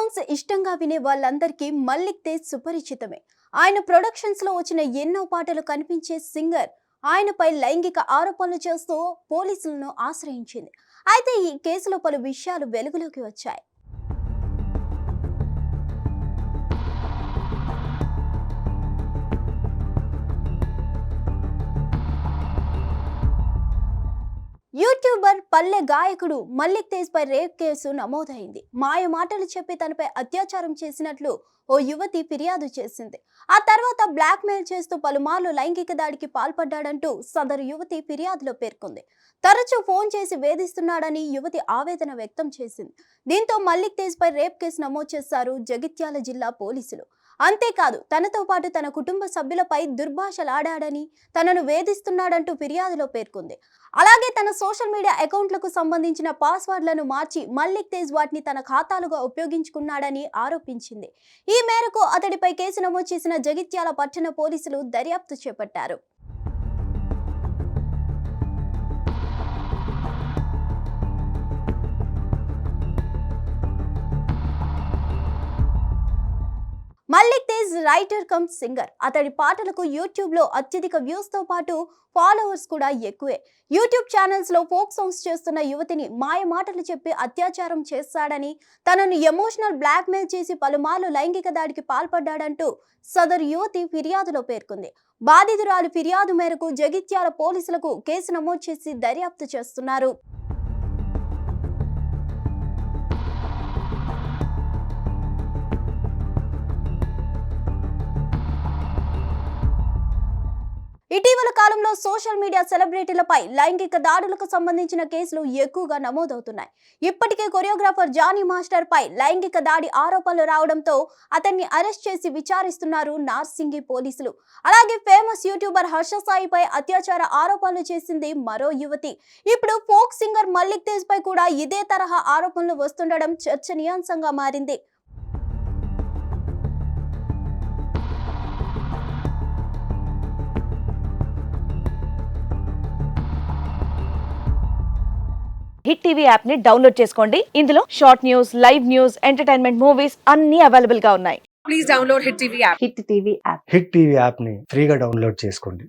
Songs ఇష్టంగా వినే వాళ్ళందరికీ మల్లిక్ తేజ్ సుపరిచితమే. ఆయన ప్రొడక్షన్స్ లో వచ్చిన ఎన్నో పాటలు కనిపించే సింగర్ ఆయనపై లైంగిక ఆరోపణలు చేస్తూ పోలీసులను ఆశ్రయించింది. అయితే ఈ కేసులో పలు విషయాలు వెలుగులోకి వచ్చాయి. యూట్యూబర్ పల్లె గాయకుడు మల్లిక్ తేజ్ పై రేప్ కేసు నమోదైంది. మాయ మాటలు చెప్పి తనపై అత్యాచారం చేసినట్లు ఓ యువతి ఫిర్యాదు చేసింది. ఆ తర్వాత బ్లాక్ మెయిల్ చేస్తూ పలుమార్లు లైంగిక దాడికి పాల్పడ్డాడంటూ సదరు యువతి ఫిర్యాదులో పేర్కొంది. తరచూ ఫోన్ చేసి వేధిస్తున్నాడని యువతి ఆవేదన వ్యక్తం చేసింది. దీంతో మల్లిక్ తేజ్ పై రేప్ కేసు నమోదు చేశారు జగిత్యాల జిల్లా పోలీసులు. అంతేకాదు తనతో పాటు తన కుటుంబ సభ్యులపై దుర్భాషలాడాడని, తనను వేధిస్తున్నాడంటూ ఫిర్యాదులో పేర్కొంది. అలాగే తన సోషల్ మీడియా అకౌంట్లకు సంబంధించిన పాస్వర్డ్లను మార్చి మల్లిక్ తేజ్ వాటిని తన ఖాతాలుగా ఉపయోగించుకున్నాడని ఆరోపించింది. ఈ మేరకు అతడిపై కేసు నమోదు చేసిన జగిత్యాల పట్టణ పోలీసులు దర్యాప్తు చేపట్టారు. Mallik Tej writer cum singer. అతడి పాటలకు యూట్యూబ్ లో అత్యధిక వ్యూస్ తో పాటు ఫాలోవర్స్ కూడా ఎక్కువే. యూట్యూబ్ ఛానల్స్ లో ఫోక్ సాంగ్స్ చేస్తున్న యువతిని మాయ మాటలు చెప్పి అత్యాచారం చేస్తాడని, తనను ఎమోషనల్ బ్లాక్ మెయిల్ చేసి పలుమార్లు లైంగిక దాడికి పాల్పడ్డాడంటూ సదరు యువతి ఫిర్యాదులో పేర్కొంది. బాధితురాలి ఫిర్యాదు మేరకు జగిత్యాల పోలీసులకు కేసు నమోదు చేసి దర్యాప్తు చేస్తున్నారు. ఇటీవల కాలంలో సోషల్ మీడియా సెలబ్రిటీలపై లైంగిక దాడులకు సంబంధించిన కేసులు ఎక్కువగా నమోదవుతున్నాయి. ఇప్పటికే కొరియోగ్రాఫర్ జానీ మాస్టర్ పై లైంగిక దాడి ఆరోపణలు రావడంతో అతన్ని అరెస్ట్ చేసి విచారిస్తున్నారు నార్సింగి పోలీసులు. అలాగే ఫేమస్ యూట్యూబర్ హర్ష సాయిపై అత్యాచార ఆరోపణలు చేసింది మరో యువతి. ఇప్పుడు ఫోక్ సింగర్ మల్లిక్ తేజ్ పై కూడా ఇదే తరహా ఆరోపణలు వస్తుండడం చర్చనీయాంశంగా మారింది. హిట్ టీవీ యాప్ ని డౌన్లోడ్ చేసుకోండి. ఇందులో short news, live news, entertainment movies అన్ని అవైలబుల్ గా ఉన్నాయి. Please download hit TV app. Hit TV app hit TV app ని ఫ్రీగా డౌన్లోడ్ చేసుకోండి.